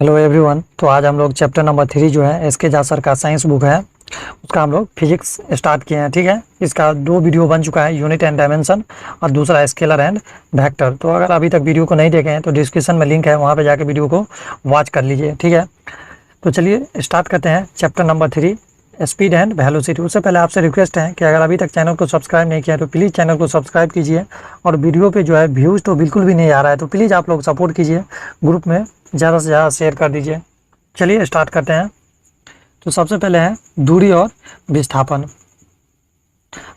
Hello everyone. तो आज हम लोग चैप्टर नंबर 3 जो है एस के झा सर का साइंस बुक है उसका हम लोग फिजिक्स स्टार्ट किए हैं। ठीक है, इसका 2 वीडियो बन चुका है, यूनिट एंड डायमेंशन और दूसरा स्केलर एंड वेक्टर। तो अगर अभी तक वीडियो को नहीं देखे हैं तो डिस्क्रिप्शन में लिंक है, वहाँ पे जाके वीडियो को वॉच कर लीजिए। ठीक है, तो चलिए स्टार्ट करते हैं chapter number 3 speed and velocity. उससे पहले आपसे रिक्वेस्ट है कि अगर अभी तक चैनल को सब्सक्राइब नहीं किया तो प्लीज़ चैनल को सब्सक्राइब कीजिए, और वीडियो पे जो है व्यूज़ तो बिल्कुल भी नहीं आ रहा है तो प्लीज़ आप लोग सपोर्ट कीजिए, ग्रुप में ज़्यादा से ज़्यादा शेयर कर दीजिए। चलिए स्टार्ट करते हैं। तो सबसे पहले है दूरी और विस्थापन।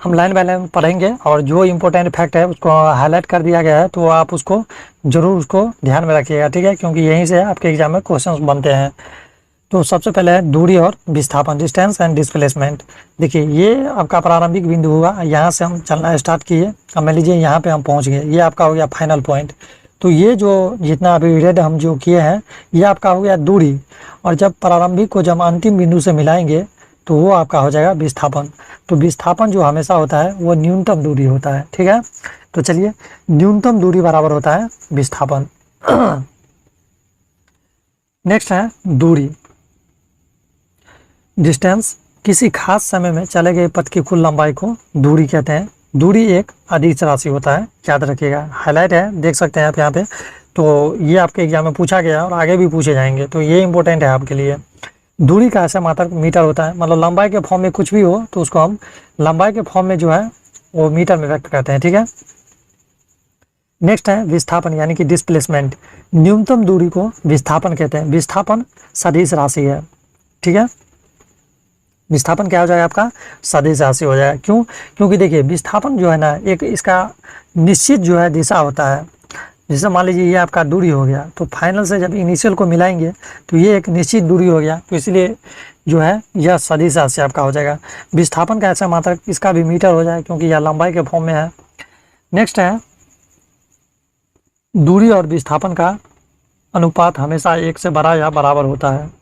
हम लाइन बाय लाइन पढ़ेंगे और जो इम्पोर्टेंट फैक्ट है उसको हाईलाइट कर दिया गया है, तो आप उसको ज़रूर उसको ध्यान में रखिएगा। ठीक है, क्योंकि यहीं से आपके एग्जाम में क्वेश्चंस बनते हैं। तो सबसे पहले है दूरी और विस्थापन, डिस्टेंस एंड डिस्प्लेसमेंट। देखिए ये आपका प्रारंभिक बिंदु होगा, यहाँ से हम चलना स्टार्ट किए, अब मान लीजिए यहाँ पे हम पहुँच गए, ये आपका हो गया फाइनल पॉइंट। तो ये जो जितना अभी रेड हम जो किए हैं ये आपका हो गया दूरी, और जब प्रारंभिक को जब अंतिम बिंदु से मिलाएंगे तो वो आपका हो जाएगा विस्थापन। तो विस्थापन जो हमेशा होता है वो न्यूनतम दूरी होता है। ठीक है, तो चलिए न्यूनतम दूरी बराबर होता है विस्थापन। नेक्स्ट है दूरी। डिस्टेंस किसी खास समय में चले गए पथ की कुल लंबाई को दूरी कहते हैं। दूरी एक अदिश राशि होता है, याद रखिएगा, हाईलाइट है, देख सकते हैं आप यहाँ पे। तो ये आपके एग्जाम में पूछा गया और आगे भी पूछे जाएंगे, तो ये इंपॉर्टेंट है आपके लिए। दूरी का ऐसा मात्रक मीटर होता है, मतलब लंबाई के फॉर्म में कुछ भी हो तो उसको हम लंबाई के फॉर्म में जो है वो मीटर में व्यक्त करते हैं। ठीक है, नेक्स्ट है विस्थापन यानी कि डिस्प्लेसमेंट। न्यूनतम दूरी को विस्थापन कहते हैं। विस्थापन सदिश राशि है। ठीक है, विस्थापन क्या हो जाएगा आपका सदिश राशि हो जाएगा। क्यों? क्योंकि देखिए विस्थापन जो है ना एक इसका निश्चित जो है दिशा होता है। जैसे मान लीजिए ये आपका दूरी हो गया, तो फाइनल से जब इनिशियल को मिलाएंगे तो ये एक निश्चित दूरी हो गया, तो इसलिए जो है यह सदिश राशि आपका हो जाएगा। विस्थापन का ऐसा मात्रक, इसका भी मीटर हो जाएगा क्योंकि यह लंबाई के फॉर्म में है। नेक्स्ट है दूरी और विस्थापन का अनुपात हमेशा 1 से बड़ा या बराबर होता है।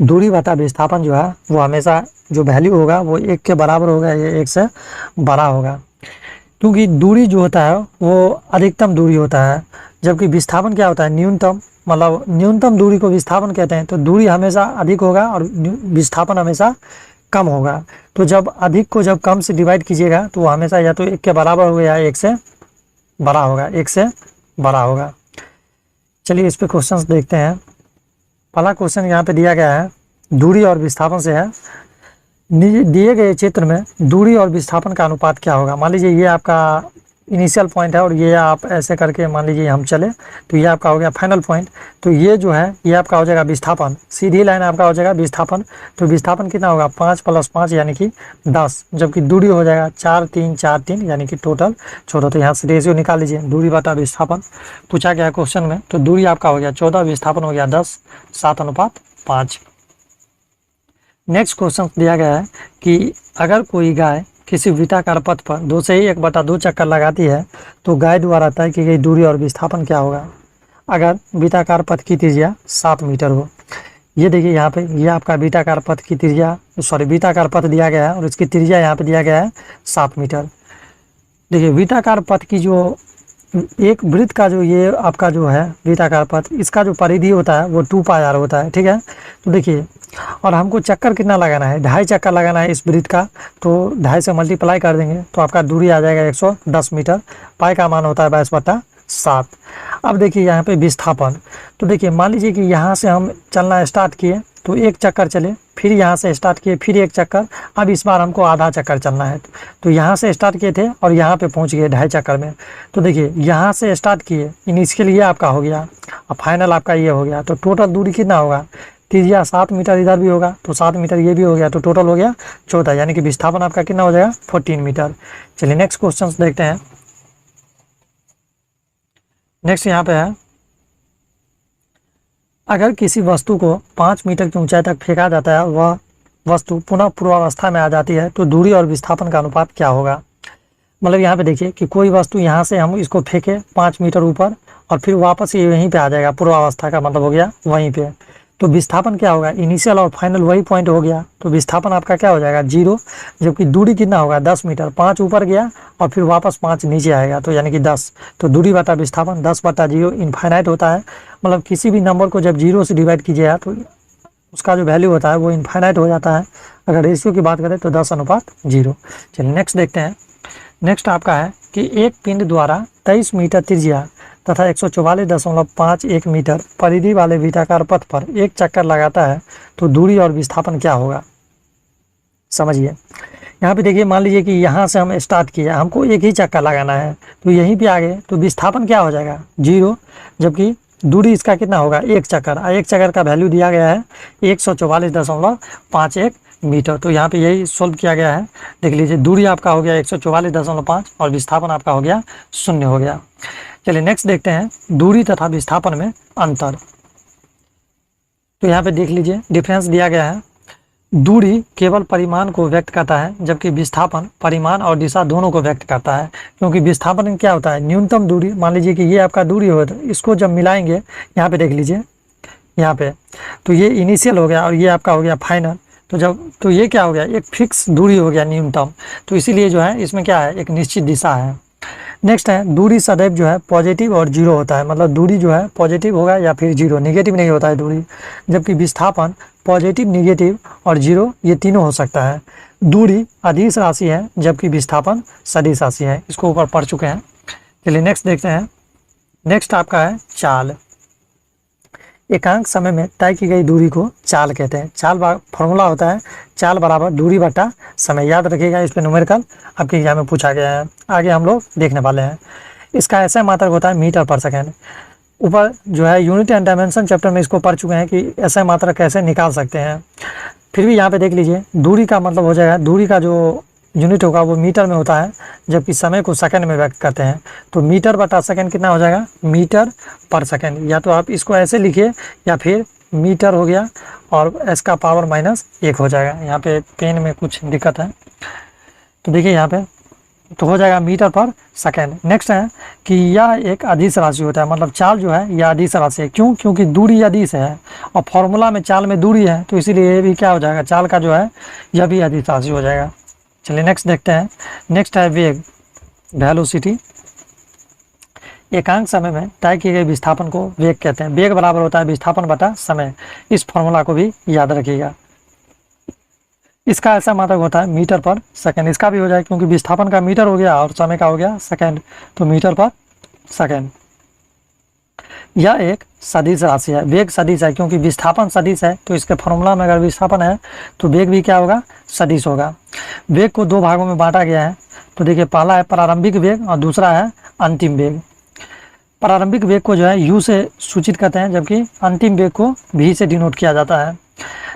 दूरी बटा विस्थापन जो है वो हमेशा जो वैल्यू होगा वो 1 के बराबर होगा, ये 1 से बड़ा होगा, क्योंकि दूरी जो होता है वो अधिकतम दूरी होता है, जबकि विस्थापन क्या होता है न्यूनतम, मतलब न्यूनतम दूरी को विस्थापन कहते हैं। तो दूरी हमेशा अधिक होगा और विस्थापन हमेशा कम होगा। तो जब अधिक को जब कम से डिवाइड कीजिएगा तो वो हमेशा या तो 1 के बराबर होगा या 1 से बड़ा होगा, 1 से बड़ा होगा। चलिए इस पर क्वेश्चन देखते हैं। पहला क्वेश्चन यहाँ पे दिया गया है, दूरी और विस्थापन से है। दिए गए चित्र में दूरी और विस्थापन का अनुपात क्या होगा। मान लीजिए ये आपका इनिशियल पॉइंट है और ये आप ऐसे करके मान लीजिए हम चले, तो ये आपका हो गया फाइनल पॉइंट। तो ये जो है ये आपका हो जाएगा विस्थापन, सीधी लाइन आपका हो जाएगा विस्थापन। तो विस्थापन कितना होगा 5 + 5 यानी कि 10, जबकि दूरी हो जाएगा 4 3 4 3 यानी कि टोटल 14। तो यहाँ से रेशियो निकाल लीजिए, दूरी बटा विस्थापन पूछा गया क्वेश्चन में। तो दूरी आपका हो गया 14, विस्थापन हो गया 10, 7:5। नेक्स्ट क्वेश्चन दिया गया है कि अगर कोई गाय किसी वृत्ताकार पथ पर 2 से 1/2 चक्कर लगाती है तो गाय द्वारा तय की गई दूरी और विस्थापन क्या होगा अगर वृत्ताकार पथ की त्रिज्या 7 मीटर हो। ये देखिए यहाँ पे ये आपका वृत्ताकार पथ की त्रिज्या, वृत्ताकार पथ दिया गया है और इसकी त्रिज्या यहाँ पे दिया गया है 7 मीटर। देखिए वृत्ताकार पथ की जो एक वृत्त का जो ये आपका जो है वृत्ताकार पथ, इसका जो परिधि होता है वो 2πr होता है। ठीक है, तो देखिए और हमको चक्कर कितना लगाना है, 2.5 चक्कर लगाना है इस वृत्त का, तो 2.5 से मल्टीप्लाई कर देंगे तो आपका दूरी आ जाएगा 110 मीटर। पाई का मान होता है 22/7। अब देखिए यहाँ पे विस्थापन, तो देखिए मान लीजिए कि यहाँ से हम चलना स्टार्ट किए तो 1 चक्कर चले, फिर यहाँ से स्टार्ट किए फिर 1 चक्कर, अब इस बार हमको आधा चक्कर चलना है। तो यहाँ से स्टार्ट किए थे और यहाँ पे पहुँच गए 2.5 चक्कर में। तो देखिए यहाँ से स्टार्ट किए, इनिशियल ये आपका हो गया और फाइनल आपका ये हो गया, तो टोटल दूरी कितना होगा, त्रिज्या 7 मीटर इधर भी होगा तो 7 मीटर ये भी हो गया, तो टोटल हो गया 14, यानी कि विस्थापन आपका कितना हो जाएगा 14 मीटर। चलिए नेक्स्ट क्वेश्चन देखते हैं। नेक्स्ट यहाँ पे है, अगर किसी वस्तु को 5 मीटर की ऊंचाई तक फेंका जाता है, वह वस्तु पुनः पूर्वावस्था में आ जाती है, तो दूरी और विस्थापन का अनुपात क्या होगा। मतलब यहाँ पे देखिए कि कोई वस्तु यहाँ से हम इसको फेंके 5 मीटर ऊपर और फिर वापस ये यहीं पे आ जाएगा, पूर्वावस्था का मतलब हो गया वहीं पे। तो विस्थापन क्या होगा, इनिशियल और फाइनल वही पॉइंट हो गया, तो विस्थापन आपका क्या हो जाएगा 0, जबकि दूरी कितना होगा 10 मीटर, 5 ऊपर गया और फिर वापस 5 नीचे आएगा, तो यानी कि 10, तो दूरी बटा विस्थापन 10/0 इनफाइनाइट होता है। मतलब किसी भी नंबर को जब 0 से डिवाइड कीजिएगा तो उसका जो वैल्यू होता है वो इनफाइनाइट हो जाता है। अगर रेशियो की बात करें तो 10/0। चलिए नेक्स्ट देखते हैं। नेक्स्ट आपका है कि एक पिंड द्वारा 23 मीटर त्रिज्या तथा 144.51 मीटर परिधि वाले वृत्ताकार पथ पर एक चक्कर लगाता है तो दूरी और विस्थापन क्या होगा। समझिए, यहाँ पे देखिए, मान लीजिए कि यहाँ से हम स्टार्ट किया, हमको एक ही चक्कर लगाना है, तो यहीं पे आगे तो विस्थापन क्या हो जाएगा 0, जबकि दूरी इसका कितना होगा एक चक्कर, एक चक्कर का वैल्यू दिया गया है 144.51 मीटर। तो यहाँ पे यही सोल्व किया गया है। देख लीजिए, दूरी आपका हो गया 144.5 और विस्थापन आपका हो गया 0 हो गया। चलिए नेक्स्ट देखते हैं, दूरी तथा विस्थापन में अंतर। तो यहाँ पे देख लीजिए डिफरेंस दिया गया है। दूरी केवल परिमाण को व्यक्त करता है, जबकि विस्थापन परिमाण और दिशा दोनों को व्यक्त करता है। क्योंकि विस्थापन में क्या होता है, न्यूनतम दूरी, मान लीजिए कि ये आपका दूरी हो, तो इसको जब मिलाएंगे, यहाँ पे देख लीजिए, यहाँ पे तो ये इनिशियल हो गया और ये आपका हो गया फाइनल। तो ये क्या हो गया, एक फिक्स दूरी हो गया न्यूनतम। तो इसीलिए जो है इसमें क्या है, एक निश्चित दिशा है। नेक्स्ट है, दूरी सदैव जो है पॉजिटिव और 0 होता है। मतलब दूरी जो है पॉजिटिव होगा या फिर 0, निगेटिव नहीं होता है दूरी। जबकि विस्थापन पॉजिटिव, निगेटिव और 0 ये तीनों हो सकता है। दूरी अदिश राशि है, जबकि विस्थापन सदिश राशि है। इसको ऊपर पढ़ चुके हैं। चलिए नेक्स्ट देखते हैं। नेक्स्ट आपका है चाल। एकांक समय में तय की गई दूरी को चाल कहते हैं। चाल फॉर्मूला होता है चाल बराबर दूरी बटा समय। याद रखिएगा, इस पर न्यूमेरिकल आपके एग्जाम में पूछा गया है, आगे हम लोग देखने वाले हैं। इसका ऐसा मात्रक होता है मीटर पर सेकेंड। ऊपर जो है यूनिट एंड डायमेंशन चैप्टर में इसको पढ़ चुके हैं कि ऐसा मात्रक कैसे निकाल सकते हैं। फिर भी यहाँ पे देख लीजिए, दूरी का मतलब हो जाएगा, दूरी का जो यूनिट होगा वो मीटर में होता है, जबकि समय को सेकंड में व्यक्त करते हैं। तो मीटर बटा सेकंड कितना हो जाएगा, मीटर पर सेकंड। या तो आप इसको ऐसे लिखिए या फिर मीटर हो गया और इसका पावर -1 हो जाएगा। यहाँ पे पेन में कुछ दिक्कत है, तो देखिए यहाँ पे तो हो जाएगा मीटर पर सेकंड। नेक्स्ट है कि यह एक अदिश राशि होता है। मतलब चाल जो है यह अदिश राशि है। क्यों, क्योंकि दूरी अदिश है और फॉर्मूला में चाल में दूरी है, तो इसीलिए ये भी क्या हो जाएगा, चाल का जो है यह भी अदिश राशि हो जाएगा। चलिए नेक्स्ट देखते हैं। नेक्स्ट है वेग, वेलोसिटी। एकांक समय में तय किए गए विस्थापन को वेग कहते हैं। वेग बराबर होता है विस्थापन बटा समय। इस फॉर्मूला को भी याद रखिएगा। इसका ऐसा मात्रक होता है मीटर पर सेकंड। इसका भी हो जाए, क्योंकि विस्थापन का मीटर हो गया और समय का हो गया सेकंड, तो मीटर पर सेकंड। यह एक सदिश राशि है। वेग सदिश है, क्योंकि विस्थापन सदिश है, तो इसके फॉर्मूला में अगर विस्थापन है तो वेग भी क्या होगा, सदिश होगा। वेग को 2 भागों में बांटा गया है। तो देखिए, पहला है प्रारंभिक वेग और दूसरा है अंतिम वेग। प्रारंभिक वेग को जो है u से सूचित करते हैं, जबकि अंतिम वेग को v से डिनोट किया जाता है।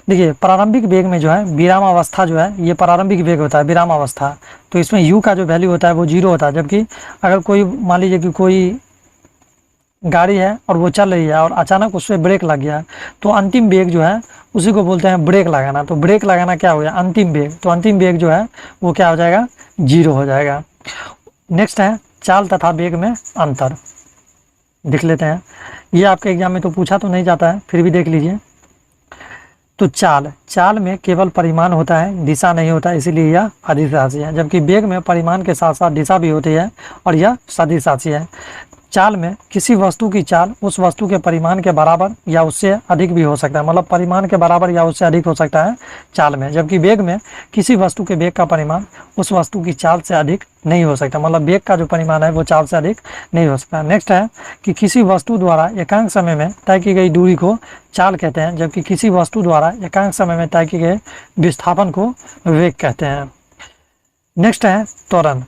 देखिए, प्रारंभिक वेग में जो है विराम अवस्था जो है, ये प्रारंभिक वेग होता है, विराम अवस्था। तो इसमें u का जो वैल्यू होता है वो 0 होता है। जबकि अगर कोई, मान लीजिए कि कोई गाड़ी है और वो चल रही है और अचानक उस पर ब्रेक लग गया, तो अंतिम वेग जो है उसी को बोलते हैं ब्रेक लगाना। तो ब्रेक लगाना क्या हो गया, अंतिम वेग। तो अंतिम वेग जो है वो क्या हो जाएगा, 0 हो जाएगा। नेक्स्ट है चाल तथा वेग में अंतर। देख लेते हैं, ये आपके एग्जाम में तो पूछा तो नहीं जाता है, फिर भी देख लीजिए। तो चाल में केवल परिमाण होता है, दिशा नहीं होता, इसीलिए यह अदिश राशि है। जबकि वेग में परिमाण के साथ साथ दिशा भी होती है और यह सदिश राशि है। चाल में किसी वस्तु की चाल उस वस्तु के परिमाण के बराबर या उससे अधिक भी हो सकता है। मतलब परिमाण के बराबर या उससे अधिक हो सकता है चाल में। जबकि वेग में किसी वस्तु के वेग का परिमाण उस वस्तु की चाल से अधिक नहीं हो सकता। मतलब वेग का जो परिमाण है वो चाल से अधिक नहीं हो सकता। नेक्स्ट है कि किसी वस्तु द्वारा एकांक समय में तय की गई दूरी को चाल कहते हैं, जबकि किसी वस्तु द्वारा एकांक समय में तय किए गए विस्थापन को वेग कहते हैं। नेक्स्ट है त्वरण,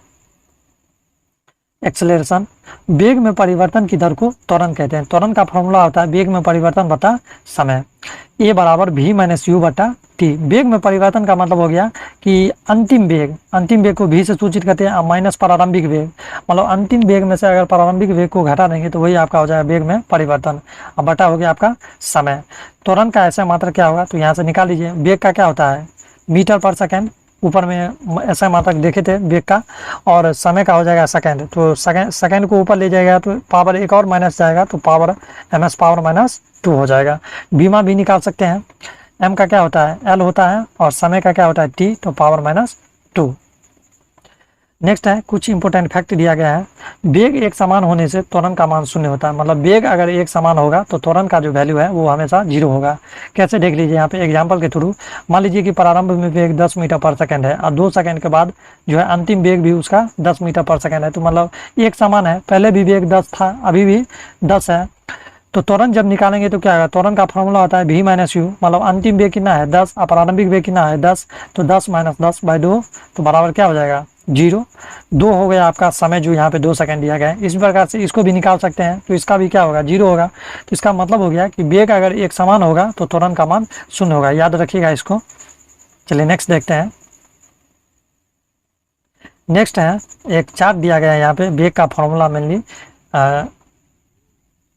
एक्सेलरेशन। वेग में परिवर्तन की दर को त्वरण कहते हैं। त्वरण का फॉर्मूला होता है वेग में परिवर्तन बटा समय। a बराबर v - u बटा t। वेग में परिवर्तन का मतलब हो गया कि अंतिम वेग को v से सूचित करते हैं माइनस प्रारंभिक वेग। मतलब अंतिम वेग में से अगर प्रारंभिक वेग को घटा देंगे तो वही आपका हो जाएगा वेग में परिवर्तन, और बटा हो गया आपका समय। त्वरण का ऐसा मात्रा क्या होगा, तो यहाँ से निकाल लीजिए। वेग का क्या होता है मीटर पर सेकेंड, ऊपर में ऐसा मात्रक देखे थे वेग का, और समय का हो जाएगा सेकंड, तो सेकंड को ऊपर ले जाएगा तो पावर एक और माइनस जाएगा, तो पावर ms पावर -2 हो जाएगा। बीमा भी निकाल सकते हैं, m का क्या होता है l होता है, और समय का क्या होता है t, तो पावर -2। नेक्स्ट है कुछ इंपॉर्टेंट फैक्ट दिया गया है। वेग एक समान होने से त्वरण का मान शून्य होता है, मतलब वेग अगर एक समान होगा तो त्वरण का जो वैल्यू है वो हमेशा 0 होगा। कैसे देख लीजिए यहाँ पे एग्जांपल के थ्रू। मान लीजिए कि प्रारंभ में वेग 10 मीटर पर सेकंड है और 2 सेकंड के बाद जो है अंतिम वेग भी उसका 10 मीटर पर सेकंड है, तो मतलब एक समान है, पहले भी वेग 10 था अभी भी 10 है। तो त्वरण जब निकालेंगे तो क्या होगा, त्वरण का फॉर्मूला होता है v - u, मतलब अंतिम वेग कितना है 10 और प्रारंभिक वेग कितना है 10, तो 10 - 10/2 तो बराबर क्या हो जाएगा 0। 2 हो गया आपका समय जो यहाँ पे 2 सेकंड दिया गया है। इस प्रकार से इसको भी निकाल सकते हैं, तो इसका भी क्या होगा 0 होगा। तो इसका मतलब हो गया कि वेग अगर एक समान होगा तो त्वरण का मान 0 होगा, याद रखिएगा इसको। चलिए नेक्स्ट देखते हैं। नेक्स्ट है एक चार्ट दिया गया है, यहाँ पे वेग का फॉर्मूला मेनली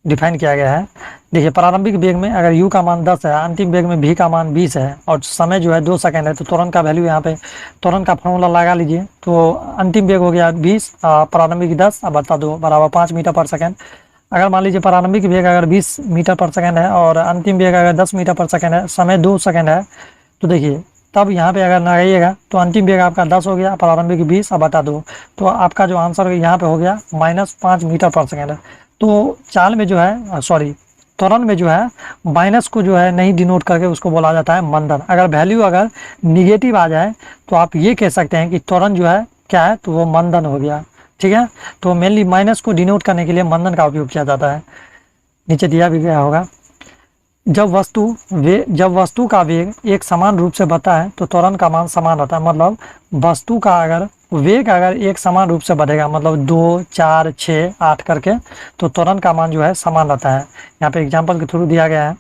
डिफाइन किया गया है। देखिए प्रारंभिक वेग में अगर u का मान 10 है, अंतिम वेग में v का मान 20 है और समय जो है 2 सेकंड है, तो त्वरण का वैल्यू यहाँ पे त्वरण का फॉर्मूला लगा लीजिए। तो अंतिम वेग हो गया 20, प्रारंभिक 10 और बटा 2 बराबर 5 मीटर पर सेकंड। अगर मान लीजिए प्रारंभिक वेग अगर 20 मीटर पर सेकंड है और अंतिम वेग अगर 10 मीटर पर सेकंड है, समय 2 सेकंड है, तो देखिए तब यहाँ पे अगर लगाइएगा तो अंतिम वेग आपका 10 हो गया, प्रारंभिक 20 और बटा 2, तो आपका जो आंसर यहाँ पे हो गया -5 मीटर पर सेकंड है। तो चाल में जो है त्वरण में जो है माइनस को जो है नहीं डिनोट करके उसको बोला जाता है मंदन। अगर वैल्यू अगर निगेटिव आ जाए तो आप ये कह सकते हैं कि त्वरण जो है क्या है, तो वो मंदन हो गया। ठीक है, तो मेनली माइनस को डिनोट करने के लिए मंदन का उपयोग किया जाता है। नीचे दिया भी गया होगा। जब वस्तु का वेग एक समान रूप से बढ़ता है तो त्वरण का मान समान होता है, मतलब वस्तु का अगर वेग अगर एक समान रूप से बढ़ेगा, मतलब 2, 4, 6, 8 करके, तो त्वरण का मान जो है समान रहता है। यहाँ पे एग्जांपल के थ्रू दिया गया है।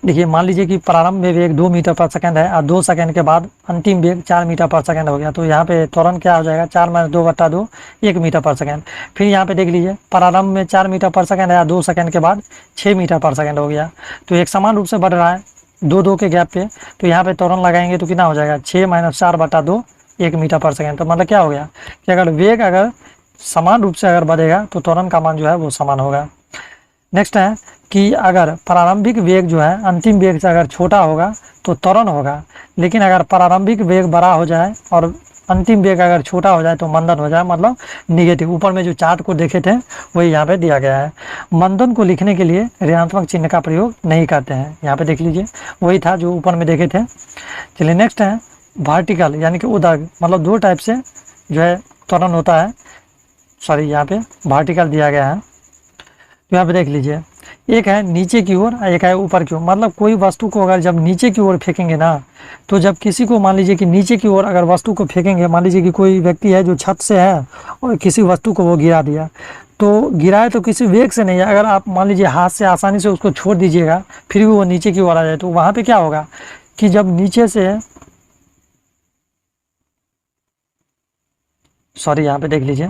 देखिए मान लीजिए कि प्रारंभ में वेग 2 मीटर पर सेकंड है और 2 सेकंड के बाद अंतिम वेग 4 मीटर पर सेकंड हो गया, तो यहाँ पे त्वरण क्या हो जाएगा 4 - 2/2 1 मीटर पर सेकंड। फिर यहाँ पे देख लीजिए प्रारंभ में 4 मीटर पर सेकंड है और 2 सेकंड के बाद 6 मीटर पर सेकंड हो गया, तो एक समान रूप से बढ़ रहा है 2 के गैप पे। तो यहाँ पे त्वरण लगाएंगे तो कितना हो जाएगा 6 - 4/2 1 मीटर पर सेकंड। तो मतलब क्या हो गया कि अगर वेग अगर समान रूप से अगर बढ़ेगा तो त्वरण का मान जो है वो समान होगा। नेक्स्ट है कि अगर प्रारंभिक वेग जो है अंतिम वेग से अगर छोटा होगा तो त्वरण होगा, लेकिन अगर प्रारंभिक वेग बड़ा हो जाए और अंतिम वेग अगर छोटा हो जाए तो मंदन हो जाए, मतलब निगेटिव। ऊपर में जो चार्ट को देखे थे वही यहाँ पे दिया गया है। मंदन को लिखने के लिए ऋणात्मक चिन्ह का प्रयोग नहीं करते हैं, यहाँ पे देख लीजिए वही था जो ऊपर में देखे थे। चलिए नेक्स्ट है वर्टिकल यानी कि उदग, मतलब 2 टाइप से जो है त्वरण होता है। यहाँ पे वर्टिकल दिया गया है, तो यहाँ पे देख लीजिए एक है नीचे की ओर, एक है ऊपर की ओर। मतलब कोई वस्तु को अगर जब नीचे की ओर फेंकेंगे ना, तो जब किसी को मान लीजिए कि नीचे की ओर अगर वस्तु को फेंकेंगे, मान लीजिए कि कोई व्यक्ति है जो छत से है और किसी वस्तु को वो गिरा दिया, तो गिराए तो किसी वेग से नहीं है। अगर आप मान लीजिए हाथ से आसानी से उसको छोड़ दीजिएगा फिर भी वो नीचे की ओर आ जाए, तो वहाँ पे क्या होगा कि जब नीचे से यहाँ पे देख लीजिए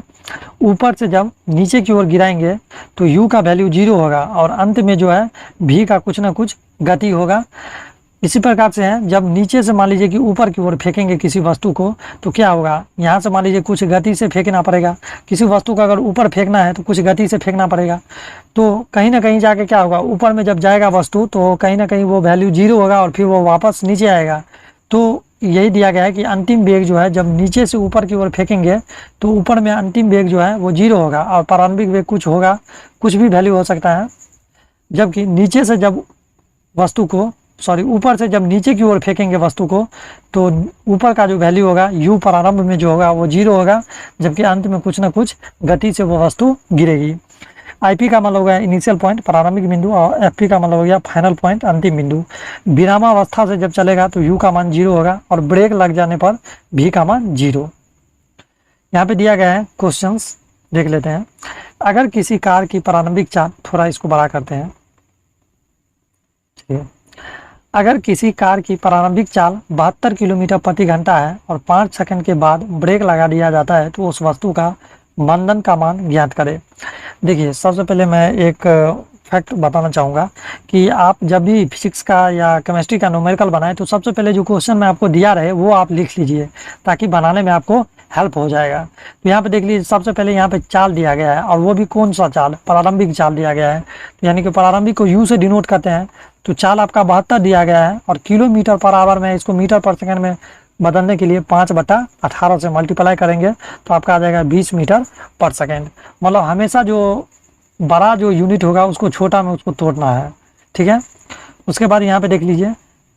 ऊपर से जब नीचे की ओर गिराएंगे तो u का वैल्यू 0 होगा और अंत में जो है v का कुछ ना कुछ गति होगा। इसी प्रकार से है जब नीचे से मान लीजिए कि ऊपर की ओर फेंकेंगे किसी वस्तु को, तो क्या होगा यहाँ से मान लीजिए कुछ गति से फेंकना पड़ेगा। किसी वस्तु को अगर ऊपर फेंकना है तो कुछ गति से फेंकना पड़ेगा, तो कहीं ना कहीं जाके क्या होगा ऊपर में जब जाएगा वस्तु तो कहीं ना कहीं वो वैल्यू 0 होगा और फिर वो वापस नीचे आएगा। तो यही दिया गया है कि अंतिम वेग जो है जब नीचे से ऊपर की ओर फेंकेंगे तो ऊपर में अंतिम वेग जो है वो 0 होगा और प्रारंभिक वेग कुछ होगा, कुछ भी वैल्यू हो सकता है। जबकि नीचे से जब वस्तु को ऊपर से जब नीचे की ओर फेंकेंगे वस्तु को, तो ऊपर का जो वैल्यू होगा u प्रारंभ में जो होगा वो 0 होगा, जबकि अंत में कुछ ना कुछ गति से वो वस्तु गिरेगी। IP का मतलब हो गया इनिशियल पॉइंट प्रारंभिक बिंदु और FP का मतलब हो गया फाइनल पॉइंट अंतिम बिंदु। विरामावस्था से जब चलेगा तो u का मान 0 होगा और ब्रेक लग जाने पर v का मान 0। यहाँ पे दिया गया है क्वेश्चंस देख लेते हैं। अगर किसी कार की प्रारंभिक चाल, थोड़ा इसको बड़ा करते हैं, चलिए। अगर किसी कार की प्रारंभिक चाल 72 किलोमीटर प्रति घंटा है और 5 सेकंड के बाद ब्रेक लगा दिया जाता है तो उस वस्तु का मंदन का मान ज्ञात करें। देखिए सबसे पहले मैं एक फैक्ट बताना चाहूँगा कि आप जब भी फिजिक्स का या केमिस्ट्री का न्यूमेरिकल बनाएं तो सबसे पहले जो क्वेश्चन में आपको दिया रहे वो आप लिख लीजिए, ताकि बनाने में आपको हेल्प हो जाएगा। तो यहाँ पे देख लीजिए, सबसे पहले यहाँ पे चाल दिया गया है, और वो भी कौन सा चाल, प्रारंभिक चाल दिया गया है। तो यानी कि प्रारंभिक को यू से डिनोट करते हैं। तो चाल आपका 72 दिया गया है, और किलोमीटर पर आवर में इसको मीटर पर सेकेंड में बदलने के लिए 5/18 से मल्टीप्लाई करेंगे तो आपका आ जाएगा 20 मीटर पर सेकेंड। मतलब हमेशा जो बड़ा जो यूनिट होगा उसको छोटा में उसको तोड़ना है, ठीक है। उसके बाद यहाँ पे देख लीजिए,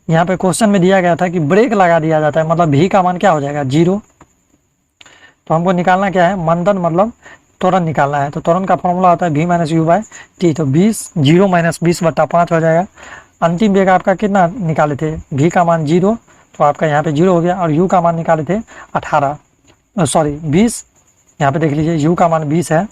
यहाँ पे क्वेश्चन में दिया गया था कि ब्रेक लगा दिया जाता है, मतलब भी का मान क्या हो जाएगा, 0। तो हमको निकालना क्या है, मंदन मतलब त्वरण निकालना है। तो त्वरण का फॉर्मूला होता है v minus u by t. तो 0 माइनस 20/5 हो जाएगा। अंतिम वेग आपका कितना निकाले थे, v का मान 0, तो आपका यहाँ पे 0 हो गया, और u का मान निकाले थे 20। यहाँ पे देख लीजिए u का मान 20 है,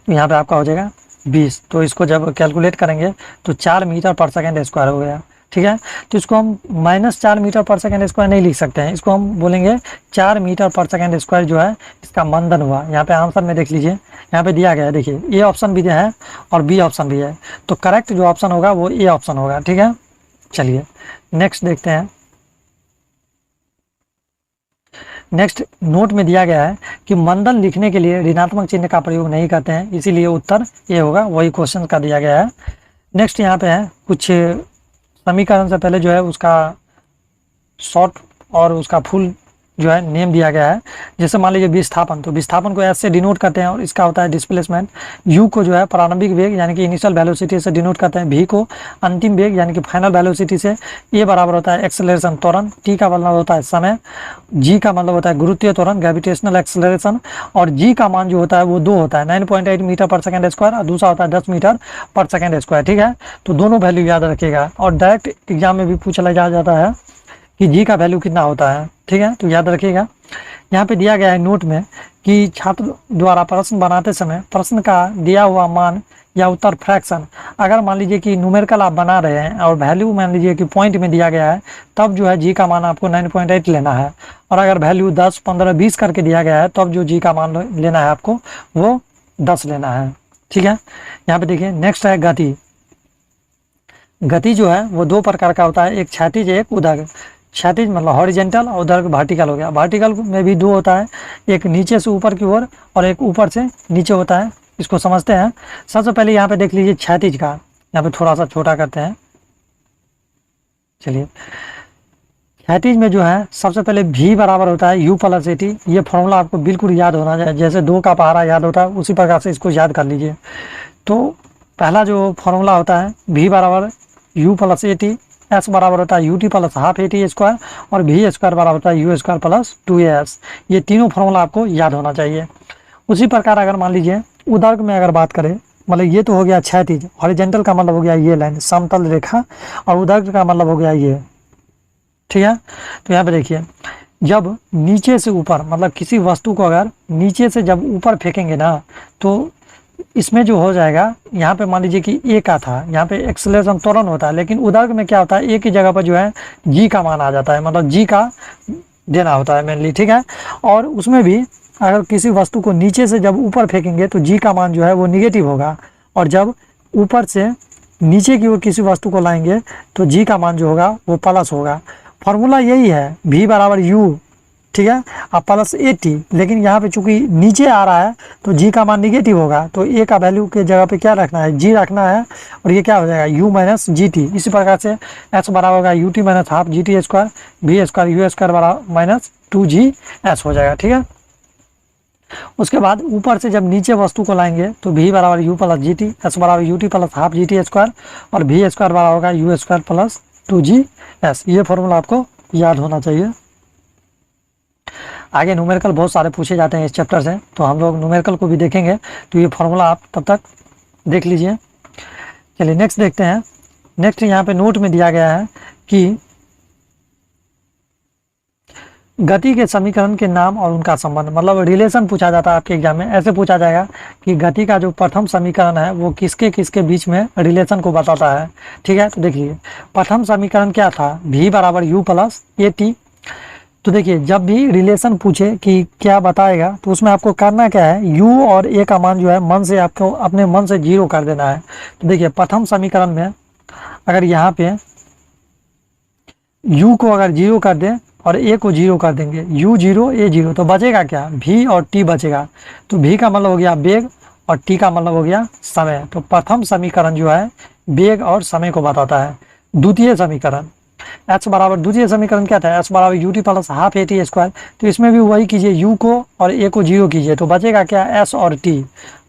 तो यहाँ पे आपका हो जाएगा 20। तो इसको जब कैलकुलेट करेंगे तो 4 मीटर पर सेकेंड स्क्वायर हो गया, ठीक है। तो इसको हम -4 मीटर पर सेकेंड स्क्वायर नहीं लिख सकते हैं, इसको हम बोलेंगे 4 मीटर पर सेकेंड स्क्वायर जो है इसका मंदन हुआ। यहाँ पे आंसर में देख लीजिए, यहाँ पे दिया गया है, देखिए ए ऑप्शन भी है और बी ऑप्शन भी है। तो करेक्ट जो ऑप्शन होगा वो ए ऑप्शन होगा, ठीक है। चलिए नेक्स्ट देखते हैं। नेक्स्ट नोट में दिया गया है कि मंदन लिखने के लिए ऋणात्मक चिन्ह का प्रयोग नहीं करते हैं, इसीलिए उत्तर ये होगा, वही क्वेश्चन का दिया गया है। नेक्स्ट यहाँ पे है कुछ समीकरण से पहले जो है उसका शॉर्ट और उसका फुल जो है नेम दिया गया है। जैसे मान लीजिए विस्थापन, तो विस्थापन को एस से डिनोट करते हैं और इसका होता है डिस्प्लेसमेंट। यू को जो है प्रारंभिक वेग यानी कि इनिशियल वेलोसिटी से डिनोट करते हैं। वी को अंतिम वेग यानी कि फाइनल वेलोसिटी से। ए बराबर होता है एक्सेलरेशन त्वरण। टी का मतलब होता है समय। जी का मतलब होता है गुरुत्वीय त्वरण ग्रेविटेशनल एक्सेलरेशन। और जी का मान जो होता है वो 2 होता है, 9.8 मीटर पर सेकेंड स्क्वायर, और दूसरा होता है 10 मीटर पर सेकेंड स्क्वायर, ठीक है। तो दोनों वैल्यू याद रखिएगा, और डायरेक्ट एग्जाम में भी पूछा जाता है कि जी का वैल्यू कितना होता है, ठीक है। तो याद रखिएगा। यहाँ पे दिया गया है नोट में कि छात्र द्वारा प्रश्न बनाते समय प्रश्न का दिया हुआ मान या उत्तर फ्रैक्शन, अगर मान लीजिए कि न्यूमेरिकल आप बना रहे हैं और वैल्यू मान लीजिए कि पॉइंट में दिया गया है, तब जो है जी का मान आपको 9.8 लेना है। और अगर वैल्यू 10, 15, 20 करके दिया गया है, तब जो जी का मान लेना है आपको वो 10 लेना है, ठीक है। यहाँ पे देखिए नेक्स्ट है गति। गति जो है वो 2 प्रकार का होता है, एक क्षैतिज एक उदर। क्षैतिज मतलब हॉरिजेंटल और उधर वर्टिकल हो गया। वर्टिकल में भी 2 होता है, एक नीचे से ऊपर की ओर और एक ऊपर से नीचे होता है। इसको समझते हैं। सबसे पहले यहाँ पे देख लीजिए क्षैतिज का, यहाँ पे थोड़ा सा छोटा करते हैं। चलिए क्षैतिज में जो है सबसे पहले v बराबर होता है u + at। ये फॉर्मूला आपको बिल्कुल याद होना चाहिए, जैसे 2 का पहाड़ा याद होता है उसी प्रकार से इसको याद कर लीजिए। तो पहला जो फॉर्मूला होता है v बराबर u + at, s बराबर होता है ut + ½ at² और v² बराबर होता है u² + 2as। ये तीनों फॉर्मूला आपको याद होना चाहिए। उसी प्रकार अगर मान लीजिए उदर्ग में अगर बात करें, मतलब ये तो हो गया क्षैतिज, हॉरिजेंटल का मतलब हो गया ये लाइन समतल रेखा, और उदर्ग का मतलब हो गया ये, ठीक है। तो यहाँ पे देखिए जब नीचे से ऊपर मतलब किसी वस्तु को अगर नीचे से जब ऊपर फेंकेंगे ना, तो इसमें जो हो जाएगा, यहाँ पे मान लीजिए कि ए का था, यहाँ पे एक्सेलरेशन त्वरण होता है, लेकिन उदर्ग में क्या होता है, ए की जगह पर जो है जी का मान आ जाता है, मतलब जी का देना होता है मेनली, ठीक है। और उसमें भी अगर किसी वस्तु को नीचे से जब ऊपर फेंकेंगे तो जी का मान जो है वो निगेटिव होगा, और जब ऊपर से नीचे की ओर किसी वस्तु को लाएंगे तो जी का मान जो होगा वो प्लस होगा। फॉर्मूला यही है, v बराबर u, ठीक है, अब + at। लेकिन यहाँ पे चूंकि नीचे आ रहा है तो जी का मान निगेटिव होगा, तो a का वैल्यू के जगह पे क्या रखना है, जी रखना है, और ये क्या हो जाएगा u - gt। इसी प्रकार से s बराबर होगा ut - ½ gt², v² u² बराबर -2gs हो जाएगा, ठीक है। उसके बाद ऊपर से जब नीचे वस्तु को लाएंगे तो v बराबर u + gt, s बराबर ut + ½ gt² और v² बराबर होगा u² + 2gs। ये फॉर्मूला आपको याद होना चाहिए। आगे न्यूमेरिकल बहुत सारे पूछे जाते हैं इस चैप्टर से, तो हम लोग न्यूमेरिकल को भी देखेंगे, तो ये फॉर्मूला आप तब तक देख लीजिए। चलिए नेक्स्ट देखते हैं। नेक्स्ट यहाँ पे नोट में दिया गया है कि गति के समीकरण के नाम और उनका संबंध, मतलब रिलेशन पूछा जाता है आपके एग्जाम में। ऐसे पूछा जाएगा कि गति का जो प्रथम समीकरण है वो किसके किसके बीच में रिलेशन को बताता है, ठीक है। तो देखिए प्रथम समीकरण क्या था, v बराबर u + at। तो देखिए जब भी रिलेशन पूछे कि क्या बताएगा, तो उसमें आपको करना क्या है, u और a का मान जो है मन से आपको अपने मन से 0 कर देना है। तो देखिए प्रथम समीकरण में अगर यहाँ पे u को अगर 0 कर दें और a को 0 कर देंगे, u 0 a 0, तो बचेगा क्या, v और t बचेगा। तो v का मतलब हो गया वेग और t का मतलब हो गया समय। तो प्रथम समीकरण जो है वेग और समय को बताता है। द्वितीय समीकरण h बराबर, द्वितीय समीकरण क्या था, h बराबर ut plus half A T square. तो इसमें भी वही कीजिए, u को और a को 0 कीजिए, तो बचेगा क्या, s और t।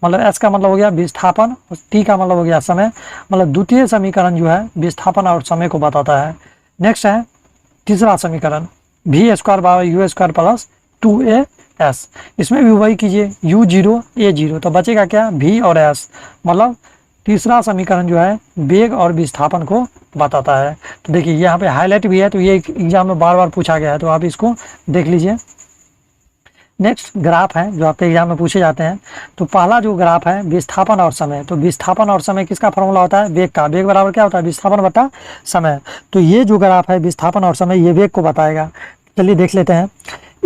मतलब s का मतलब हो गया विस्थापन और t का मतलब हो गया समय। मतलब द्वितीय समीकरण जो है विस्थापन और समय को बताता है। नेक्स्ट है तीसरा समीकरण, v स्क्वायर बराबर u स्क्वायर प्लस 2as। इसमें भी वही कीजिए, u 0 a 0, तो बचेगा क्या, v और s। मतलब तीसरा समीकरण जो है वेग और विस्थापन को बताता है। तो देखिए यहाँ पे हाईलाइट भी है, तो ये एग्जाम में बार बार पूछा गया है, तो आप इसको देख लीजिए। नेक्स्ट ग्राफ है जो आपके एग्जाम में पूछे जाते हैं। तो पहला जो ग्राफ है विस्थापन और समय। तो विस्थापन और समय किसका फॉर्मूला होता है, वेग का। वेग बराबर क्या होता है, विस्थापन बटा समय। तो ये जो ग्राफ है विस्थापन और समय, ये वेग को बताएगा। चलिए देख लेते हैं।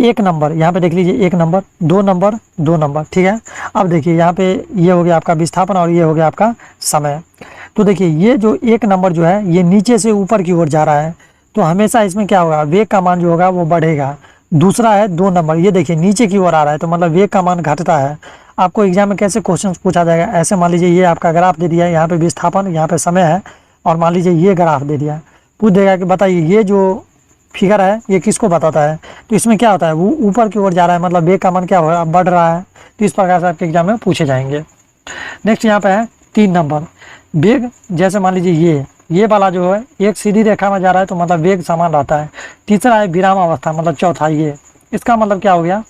एक नंबर यहाँ पे देख लीजिए, एक नंबर, दो नंबर, दो नंबर, ठीक है। अब देखिए यहाँ पे ये हो गया आपका विस्थापन और ये हो गया आपका समय। तो देखिए ये जो एक नंबर जो है ये नीचे से ऊपर की ओर जा रहा है, तो हमेशा इसमें क्या होगा, वेग का मान जो होगा वो बढ़ेगा। दूसरा है दो नंबर, ये देखिए नीचे की ओर आ रहा है, तो मतलब वेग का मान घटता है। आपको एग्जाम में कैसे क्वेश्चन पूछा जाएगा, ऐसे मान लीजिए ये आपका ग्राफ दे दिया है, यहाँ पे विस्थापन, यहाँ पे समय है, और मान लीजिए ये ग्राफ दे दिया, पूछ देगा कि बताइए ये जो फिगर है ये किसको बताता है। तो इसमें क्या होता है, वो ऊपर की ओर जा रहा है, मतलब वेग का मान क्या होगा, बढ़ रहा है। तो इस प्रकार से आपके एग्जाम में पूछे जाएंगे। नेक्स्ट यहाँ पे है 3 नंबर, वेग जैसे मान लीजिए ये वाला जो है एक सीधी रेखा में जा रहा है, तो मतलब वेग समान रहता है। तीसरा है विराम अवस्था, मतलब चौथा ये, इसका मतलब क्या हो गया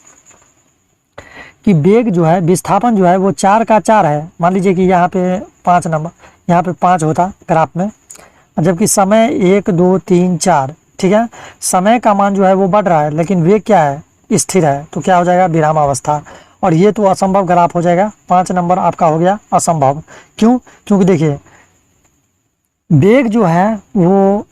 कि वेग जो है, विस्थापन जो है वो 4 का 4 है। मान लीजिए कि यहाँ पे 5 नंबर, यहाँ पे 5 होता ग्राफ में, जबकि समय 1 2 3 4, ठीक है। समय का मान जो है वो बढ़ रहा है, लेकिन वेग क्या है, स्थिर है। तो क्या हो जाएगा, विराम अवस्था। और ये तो असंभव ग्राफ हो जाएगा। 5 नंबर आपका हो गया असंभव। क्यों, क्योंकि देखिए वेग जो है वो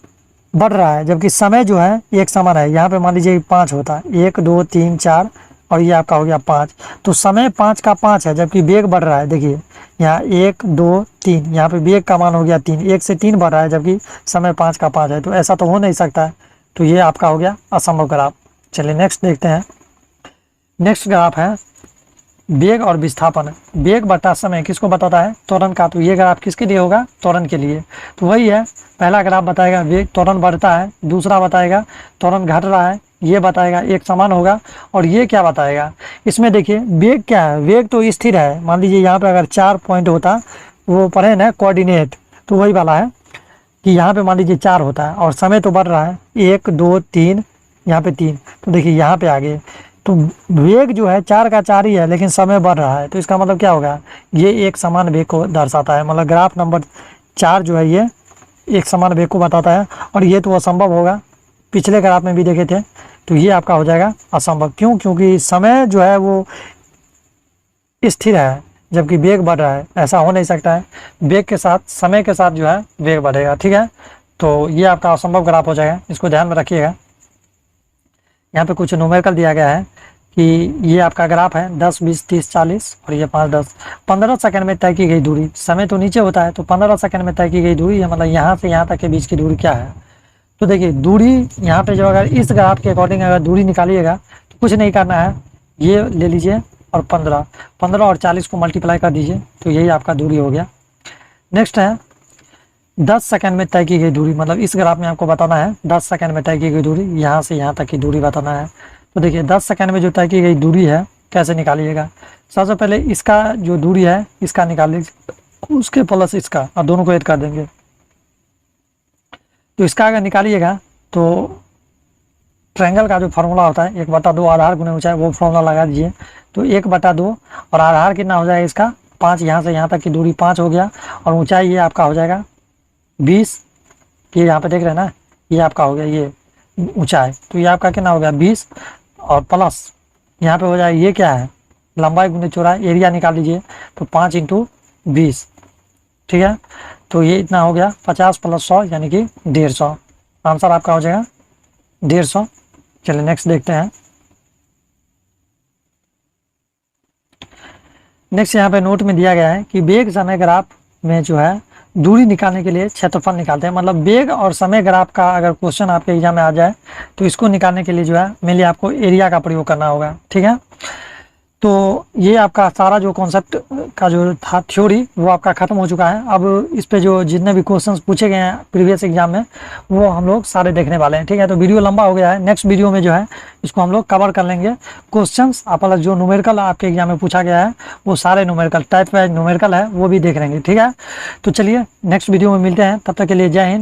बढ़ रहा है, जबकि समय जो है एक समान है। यहाँ पे मान लीजिए 5 होता है, 1 2 3 4, और ये आपका हो गया 5। तो समय 5 का 5 है, जबकि वेग बढ़ रहा है। देखिए यहाँ 1 2 3, यहाँ पे वेग का मान हो गया 3, 1 से 3 बढ़ रहा है, जबकि समय 5 का 5 है। तो ऐसा तो हो नहीं सकता है, तो ये आपका हो गया असंभव ग्राफ। चलिए नेक्स्ट देखते हैं। नेक्स्ट ग्राफ है वेग और विस्थापन। वेग बटा समय किसको बताता है, त्वरण का। तो ये ग्राफ किसके लिए होगा, त्वरण के लिए। तो वही है, पहला ग्राफ बताएगा वेग त्वरण बढ़ता है, दूसरा बताएगा त्वरण घट रहा है, ये बताएगा एक समान होगा, और ये क्या बताएगा, इसमें देखिए वेग क्या है, वेग तो स्थिर है। मान लीजिए यहाँ पे अगर 4 पॉइंट होता, वो पढ़े ना कोऑर्डिनेट, तो वही वाला है कि यहाँ पे मान लीजिए 4 होता है और समय तो बढ़ रहा है, 1 2 3, यहाँ पे 3। तो देखिए यहाँ पे आगे तो वेग जो है 4 का 4 ही है, लेकिन समय बढ़ रहा है। तो इसका मतलब क्या होगा, ये एक समान वेग को दर्शाता है। मतलब ग्राफ नंबर 4 जो है ये एक समान वेग को बताता है, और ये तो असंभव होगा, पिछले ग्राफ में भी देखे थे। तो ये आपका हो जाएगा असंभव। क्यों, क्योंकि समय जो है वो स्थिर है, जबकि वेग बढ़ रहा है। ऐसा हो नहीं सकता है, वेग के साथ समय के साथ जो है वेग बढ़ेगा, ठीक है। तो ये आपका असंभव ग्राफ हो जाएगा, इसको ध्यान में रखिएगा। यहाँ पे कुछ न्यूमेरिकल दिया गया है कि ये आपका ग्राफ है 10 20 30 40, और ये 5 10 15 सेकंड में तय की गई दूरी। समय तो नीचे होता है, तो 15 सेकंड में तय की गई दूरी है, मतलब यहाँ से यहाँ तक के बीच की दूरी क्या है। तो देखिए दूरी यहाँ पे जो अगर इस ग्राफ के अकॉर्डिंग अगर दूरी निकालिएगा, तो कुछ नहीं करना है, ये ले लीजिए और 15 और 40 को मल्टीप्लाई कर दीजिए, तो यही आपका दूरी हो गया। नेक्स्ट है 10 सेकंड में तय की गई दूरी। मतलब इस ग्राफ में आपको बताना है 10 सेकंड में तय की गई दूरी, यहाँ से यहाँ तक की दूरी बताना है। तो देखिए 10 सेकंड में जो तय की गई दूरी है कैसे निकालिएगा। सबसे पहले इसका जो दूरी है इसका निकाल लीजिए, उसके प्लस इसका, और दोनों को ऐड कर देंगे। तो इसका अगर निकालिएगा तो ट्रायंगल का जो फार्मूला होता है 1/2 आधार गुणे ऊंचाई, वो फार्मूला लगा दीजिए। तो 1/2 और आधार कितना हो जाएगा इसका 5, यहाँ से यहाँ तक की दूरी 5 हो गया, और ऊंचाई ये आपका हो जाएगा 20। ये यहाँ पे देख रहे हैं ना, ये आपका हो गया ये ऊंचाई। तो ये आपका कितना हो गया 20, और प्लस यहाँ पे हो जाएगा ये क्या है, लंबाई गुणे चौड़ाई, एरिया निकाल लीजिए। तो 5 × 20, ठीक है। तो ये इतना हो गया 50 + 100 यानी कि 150। आंसर आपका हो जाएगा 150। चलिए नेक्स्ट देखते हैं। नेक्स्ट यहाँ पे नोट में दिया गया है कि वेग समय ग्राफ में जो है दूरी निकालने के लिए क्षेत्रफल निकालते हैं। मतलब वेग और समय ग्राफ का अगर क्वेश्चन आपके एग्जाम में आ जाए तो इसको निकालने के लिए जो है मेनली आपको एरिया का प्रयोग करना होगा, ठीक है। तो ये आपका सारा जो कॉन्सेप्ट का जो था थ्योरी वो आपका खत्म हो चुका है। अब इस पे जो जितने भी क्वेश्चंस पूछे गए हैं प्रीवियस एग्जाम में वो हम लोग सारे देखने वाले हैं, ठीक है। तो वीडियो लंबा हो गया है, नेक्स्ट वीडियो में जो है इसको हम लोग कवर कर लेंगे। क्वेश्चंस आप जो न्यूमेरिकल आपके एग्जाम में पूछा गया है वो सारे न्यूमेरिकल टाइप वाइज न्यूमेरिकल है वो भी देख लेंगे, ठीक है। तो चलिए नेक्स्ट वीडियो में मिलते हैं, तब तक के लिए जय हिंद।